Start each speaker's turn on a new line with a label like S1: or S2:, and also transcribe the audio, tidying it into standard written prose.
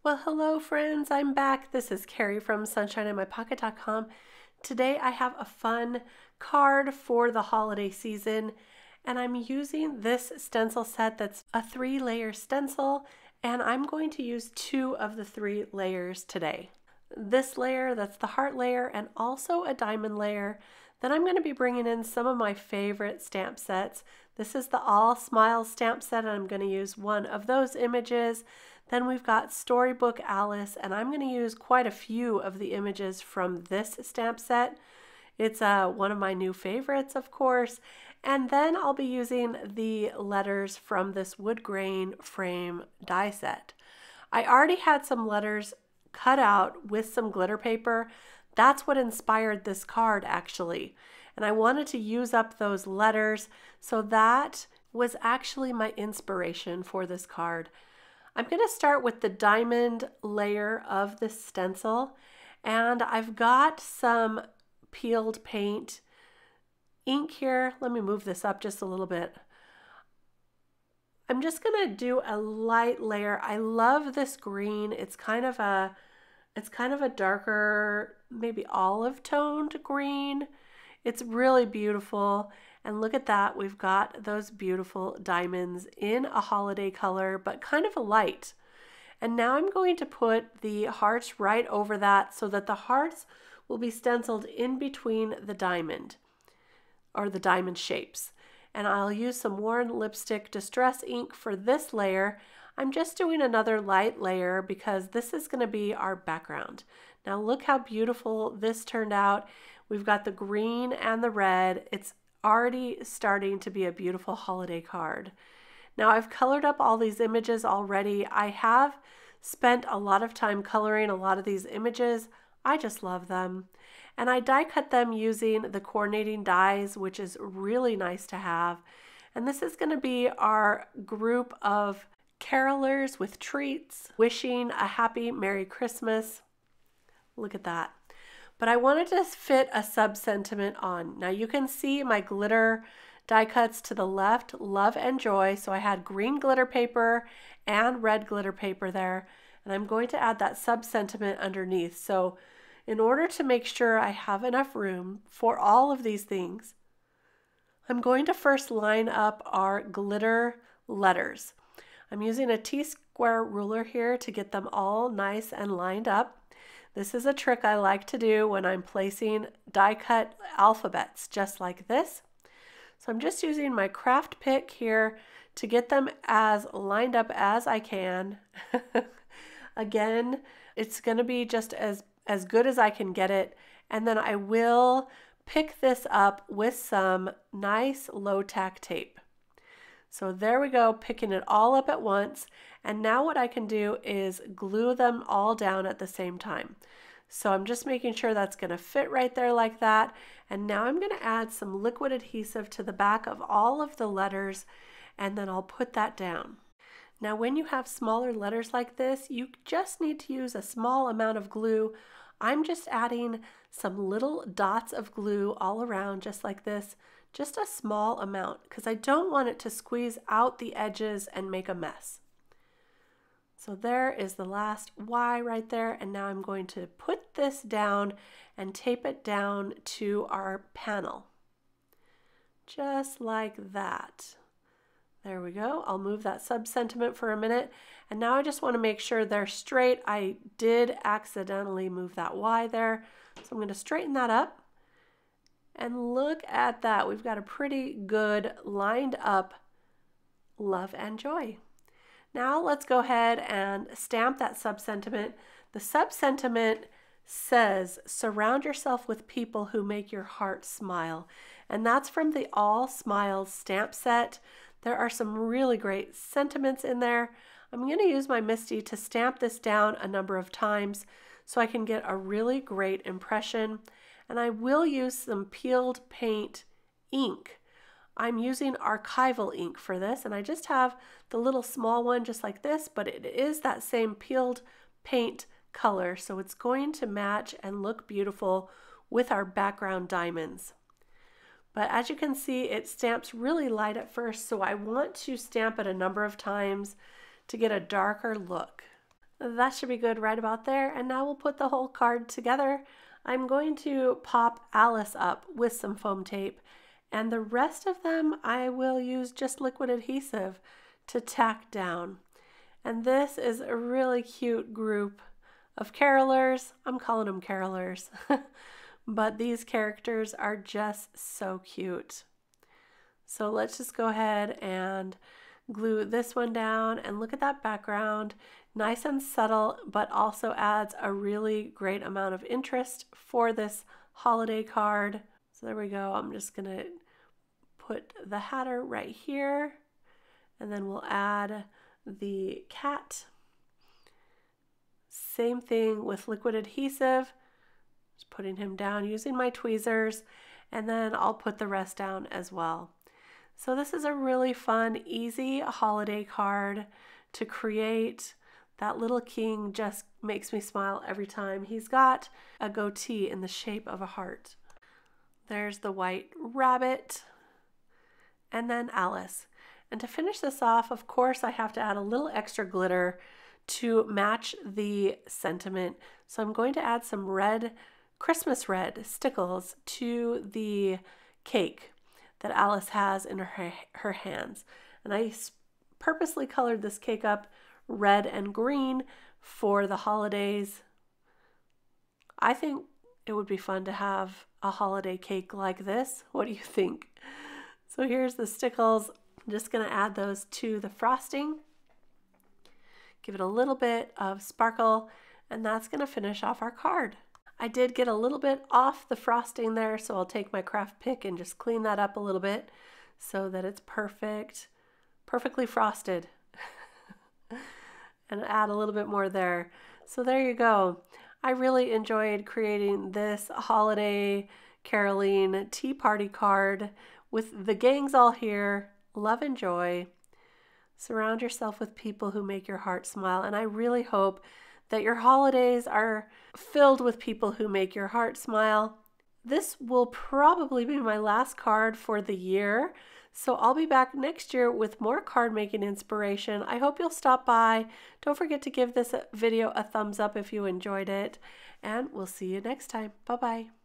S1: Well, hello friends, I'm back. This is Kari from sunshineinmypocket.com. Today I have a fun card for the holiday season, and I'm using this stencil set that's a 3-layer stencil, and I'm going to use 2 of the 3 layers today. This layer, that's the heart layer, and also a diamond layer. Then I'm going to be bringing in some of my favorite stamp sets. This is the All Smiles stamp set, and I'm going to use one of those images. Then we've got Storybook Alice, and I'm going to use quite a few of the images from this stamp set. It's one of my new favorites, of course. And then I'll be using the letters from this Woodgrain frame die set. I already had some letters cut out with some glitter paper. That's what inspired this card, actually. And I wanted to use up those letters, so that was actually my inspiration for this card. I'm going to start with the diamond layer of the stencil, and I've got some peeled paint ink here. Let me move this up just a little bit. I'm just going to do a light layer. I love this green. It's kind of a darker, maybe olive toned green. It's really beautiful. And look at that, we've got those beautiful diamonds in a holiday color, but kind of a light. And now I'm going to put the hearts right over that so that the hearts will be stenciled in between the diamond, or the diamond shapes. And I'll use some Worn Lipstick Distress ink for this layer. I'm just doing another light layer because this is going to be our background. Now look how beautiful this turned out. We've got the green and the red. It's already starting to be a beautiful holiday card. Now I've colored up all these images already. I have spent a lot of time coloring a lot of these images. I just love them. And I die cut them using the coordinating dies, which is really nice to have. And this is going to be our group of carolers with treats, wishing a happy Merry Christmas. Look at that. But I wanted to fit a sub-sentiment on. Now you can see my glitter die cuts to the left, love and joy. So I had green glitter paper and red glitter paper there. And I'm going to add that sub-sentiment underneath. So in order to make sure I have enough room for all of these things, I'm going to first line up our glitter letters. I'm using a T-square ruler here to get them all nice and lined up. This is a trick I like to do when I'm placing die cut alphabets, just like this. So I'm just using my craft pick here to get them as lined up as I can. Again, it's going to be just as good as I can get it. And then I will pick this up with some nice low tack tape. So there we go, picking it all up at once. And now what I can do is glue them all down at the same time. So I'm just making sure that's going to fit right there like that. And now I'm going to add some liquid adhesive to the back of all of the letters, and then I'll put that down. Now when you have smaller letters like this, you just need to use a small amount of glue. I'm just adding some little dots of glue all around just like this. Just a small amount because I don't want it to squeeze out the edges and make a mess. So there is the last Y right there, and now I'm going to put this down and tape it down to our panel. Just like that. There we go. I'll move that sub-sentiment for a minute, and now I just want to make sure they're straight. I did accidentally move that Y there, so I'm going to straighten that up. And look at that. We've got a pretty good lined up love and joy. Now let's go ahead and stamp that sub-sentiment. The sub-sentiment says, surround yourself with people who make your heart smile. And that's from the All Smiles stamp set. There are some really great sentiments in there. I'm going to use my MISTI to stamp this down a number of times so I can get a really great impression. And I will use some peeled paint ink. I'm using archival ink for this, and I just have the little small one just like this, but it is that same peeled paint color, so it's going to match and look beautiful with our background diamonds. But as you can see, it stamps really light at first, so I want to stamp it a number of times to get a darker look. That should be good right about there. And now we'll put the whole card together. I'm going to pop Alice up with some foam tape, and the rest of them I will use just liquid adhesive to tack down. And this is a really cute group of carolers. I'm calling them carolers, but these characters are just so cute. So let's just go ahead and glue this one down, and look at that background. Nice and subtle, but also adds a really great amount of interest for this holiday card. So there we go. I'm just gonna put the Hatter right here, and then we'll add the cat. Same thing with liquid adhesive. Just putting him down using my tweezers, and then I'll put the rest down as well. So this is a really fun, easy holiday card to create. That little king just makes me smile every time. He's got a goatee in the shape of a heart. There's the white rabbit, and then Alice. And to finish this off, of course, I have to add a little extra glitter to match the sentiment. So I'm going to add some red, Christmas red Stickles to the cake that Alice has in her hands. And I purposely colored this cake up red and green for the holidays. I think it would be fun to have a holiday cake like this. What do you think? So here's the Stickles. I'm just going to add those to the frosting. Give it a little bit of sparkle, and that's going to finish off our card. I did get a little bit off the frosting there, so I'll take my craft pick and just clean that up a little bit so that it's perfectly frosted. And add a little bit more there. So there you go. I really enjoyed creating this holiday caroling tea party card with the gangs all here. Love and joy. Surround yourself with people who make your heart smile, and I really hope that your holidays are filled with people who make your heart smile. This will probably be my last card for the year, so I'll be back next year with more card making inspiration. I hope you'll stop by. Don't forget to give this video a thumbs up if you enjoyed it, and we'll see you next time. Bye-bye.